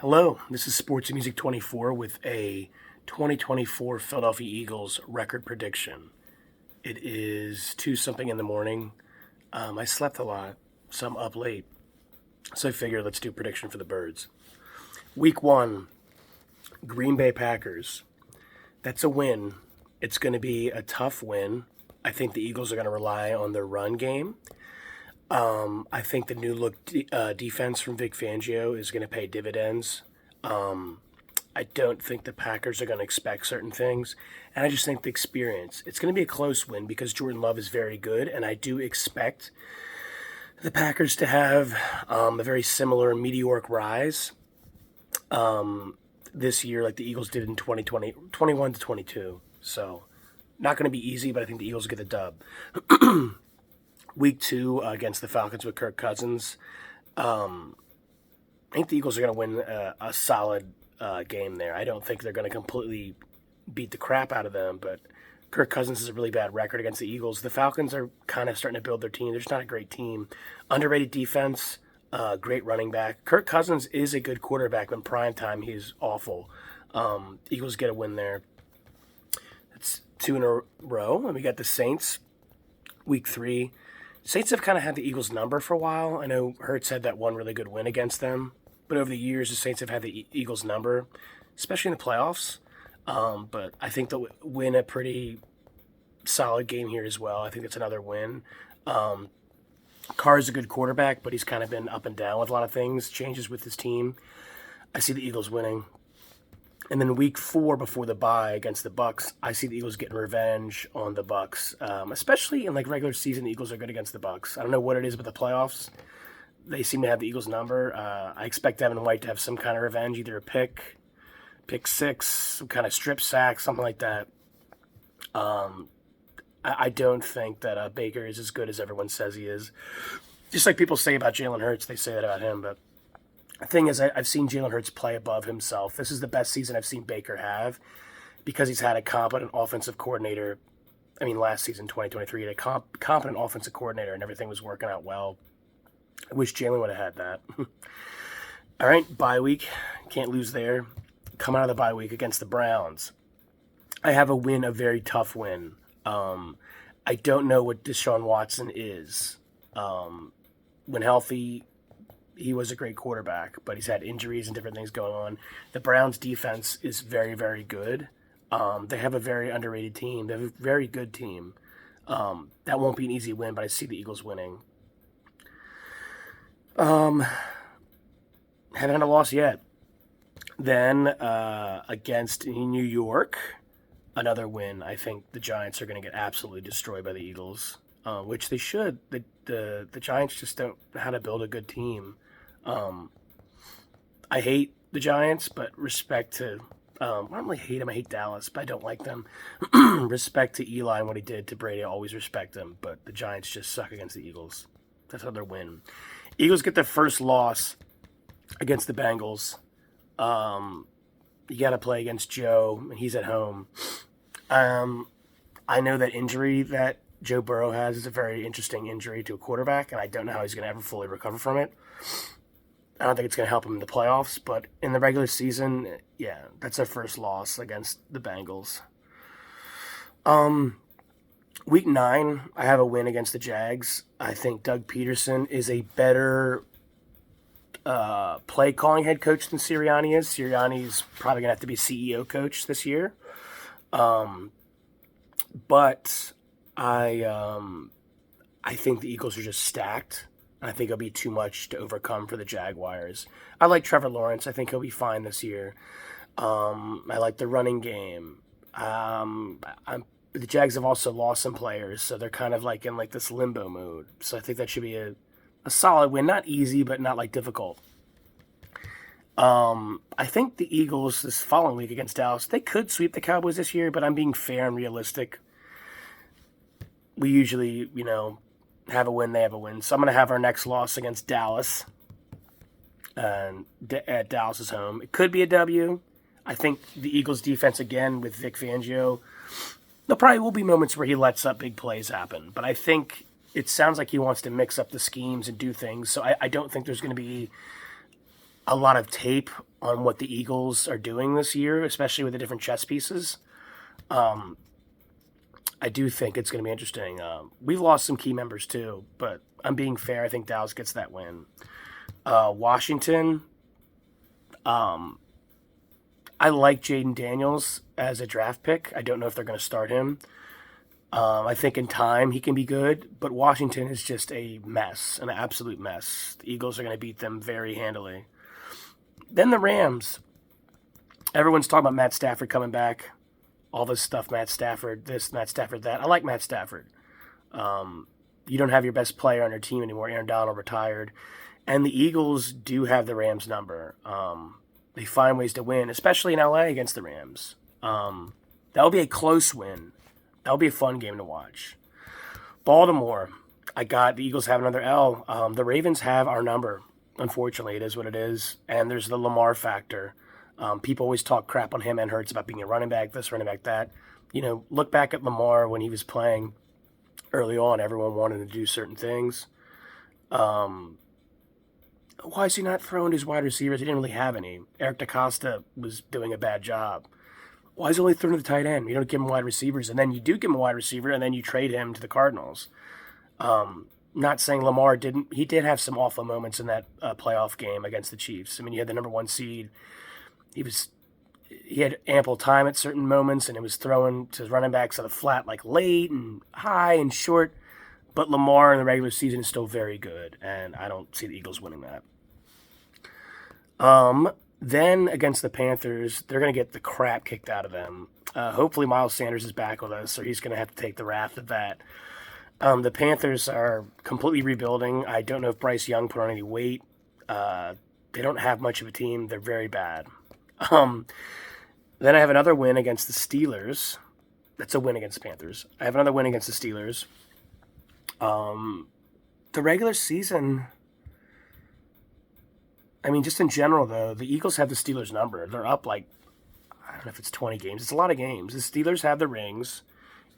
Hello, this is Sports and Music 24 with a 2024 Philadelphia Eagles record prediction. It is 2 something in the morning. I slept a lot, so I'm up late. So I figured let's do a prediction for the Birds. Week 1, Green Bay Packers. That's a win. It's going to be a tough win. I think the Eagles are going to rely on their run game. I think the new look defense from Vic Fangio is going to pay dividends. I don't think the Packers are going to expect certain things. And I just think the experience. It's going to be a close win because Jordan Love is very good. And I do expect the Packers to have a very similar meteoric rise this year like the Eagles did in 2020, 21 to 22. So not going to be easy, but I think the Eagles get the dub. Week 2 against the Falcons with Kirk Cousins. I think the Eagles are going to win a solid game there. I don't think they're going to completely beat the crap out of them, but Kirk Cousins has a really bad record against the Eagles. The Falcons are kind of starting to build their team. They're just not a great team. Underrated defense, great running back. Kirk Cousins is a good quarterback. In prime time, he's awful. Eagles get a win there. That's 2 in a row. And we got the Saints, week 3. Saints have kind of had the Eagles' number for a while. I know Hurts had that one really good win against them, but over the years, the Saints have had the Eagles' number, especially in the playoffs. But I think they'll win a pretty solid game here as well. I think it's another win. Carr is a good quarterback, but he's kind of been up and down with a lot of things, changes with his team. I see the Eagles winning. And then week 4 before the bye against the Bucks, I see the Eagles getting revenge on the Bucks. Especially in like regular season, the Eagles are good against the Bucks. I don't know what it is with the playoffs. They seem to have the Eagles' number. I expect Devin White to have some kind of revenge, either a pick 6, some kind of strip sack, something like that. I don't think that Baker is as good as everyone says he is. Just like people say about Jalen Hurts, they say that about him, but the thing is, I've seen Jalen Hurts play above himself. This is the best season I've seen Baker have because he's had a competent offensive coordinator. I mean, last season, 2023, he had a competent offensive coordinator and everything was working out well. I wish Jalen would have had that. All right, bye week. Can't lose there. Come out of the bye week against the Browns. I have a very tough win. I don't know what Deshaun Watson is. When healthy, he was a great quarterback, but he's had injuries and different things going on. The Browns' defense is very, very good. They have a very underrated team. They have a very good team. That won't be an easy win, but I see the Eagles winning. Haven't had a loss yet. Then against New York, another win. I think the Giants are going to get absolutely destroyed by the Eagles, which they should. The Giants just don't know how to build a good team. I hate the Giants, but respect to I don't really hate them. I hate Dallas, but I don't like them. Respect to Eli and what he did to Brady. I always respect him, but the Giants just suck against the Eagles. That's another win. Eagles get their first loss against the Bengals. You got to play against Joe, and he's at home. I know that injury that Joe Burrow has is a very interesting injury to a quarterback, and I don't know how he's going to ever fully recover from it. I don't think it's going to help him in the playoffs, but in the regular season, yeah, that's their first loss against the Bengals. Week 9, I have a win against the Jags. I think Doug Peterson is a better play calling head coach than Sirianni is. Sirianni's probably going to have to be CEO coach this year. But I think the Eagles are just stacked. I think it'll be too much to overcome for the Jaguars. I like Trevor Lawrence. I think he'll be fine this year. I like the running game. The Jags have also lost some players, so they're kind of like in like this limbo mode. So I think that should be a solid win. Not easy, but not like difficult. I think the Eagles this following week against Dallas, they could sweep the Cowboys this year, but I'm being fair and realistic. We usually, have a win, they have a win. So I'm going to have our next loss against Dallas and at Dallas's home. It could be a W. I think the Eagles' defense, again, with Vic Fangio, there probably will be moments where he lets up big plays happen. But I think it sounds like he wants to mix up the schemes and do things. So I don't think there's going to be a lot of tape on what the Eagles are doing this year, especially with the different chess pieces. Um, I do think it's going to be interesting. We've lost some key members too, but I'm being fair. I think Dallas gets that win. Washington, um, I like Jaden Daniels as a draft pick. I don't know if they're going to start him. I think in time he can be good, but Washington is just a mess, an absolute mess. The Eagles are going to beat them very handily. Then the Rams. Everyone's talking about Matt Stafford coming back. All this stuff, Matt Stafford, this, Matt Stafford, that. I like Matt Stafford. You don't have your best player on your team anymore. Aaron Donald retired. And the Eagles do have the Rams number. They find ways to win, especially in LA against the Rams. That'll be a close win. That'll be a fun game to watch. Baltimore, I got the Eagles have another L. The Ravens have our number. Unfortunately, it is what it is. And there's the Lamar factor. People always talk crap on him and Hurts about being a running back, this, running back, that. Look back at Lamar when he was playing early on. Everyone wanted to do certain things. Why is he not throwing his wide receivers? He didn't really have any. Eric DaCosta was doing a bad job. Why is he only throwing to the tight end? You don't give him wide receivers, and then you do give him a wide receiver, and then you trade him to the Cardinals. Not saying Lamar didn't. He did have some awful moments in that playoff game against the Chiefs. I mean, you had the number 1 seed. He had ample time at certain moments, and it was throwing to his running backs on the flat, like late and high and short. But Lamar in the regular season is still very good, and I don't see the Eagles winning that. Then against the Panthers, they're going to get the crap kicked out of them. Hopefully Miles Sanders is back with us, or he's going to have to take the wrath of that. The Panthers are completely rebuilding. I don't know if Bryce Young put on any weight. They don't have much of a team. They're very bad. Then I have another win against the Steelers. That's a win against the Panthers. I have another win against the Steelers. The regular season, I mean, just in general, though, the Eagles have the Steelers' number. They're up I don't know if it's 20 games. It's a lot of games. The Steelers have the rings,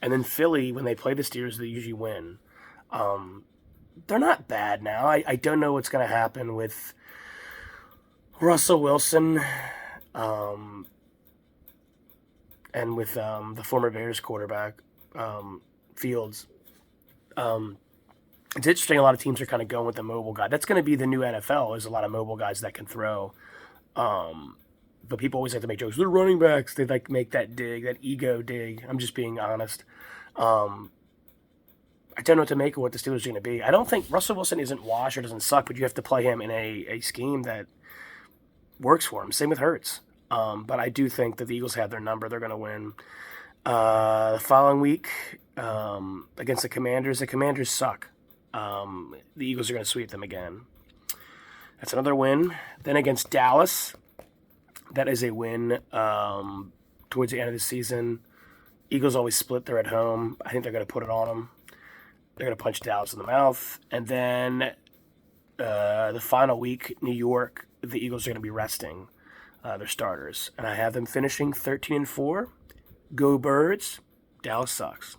and then Philly, when they play the Steelers, they usually win. They're not bad now. I don't know what's going to happen with Russell Wilson and with the former Bears quarterback, Fields. It's interesting. A lot of teams are kind of going with the mobile guy. That's going to be the new NFL. There's a lot of mobile guys that can throw. But people always like to make jokes. They're running backs. They make that dig, that ego dig. I'm just being honest. I don't know what to make of what the Steelers are going to be. I don't think Russell Wilson isn't washed or doesn't suck, but you have to play him in a scheme that works for him. Same with Hurts. But I do think that the Eagles have their number. They're going to win. The following week against the Commanders suck. The Eagles are going to sweep them again. That's another win. Then against Dallas, that is a win towards the end of the season. Eagles always split. They're at home. I think they're going to put it on them. They're going to punch Dallas in the mouth. And then the final week, New York, the Eagles are going to be resting their starters. And I have them finishing 13-4. Go Birds. Dallas sucks.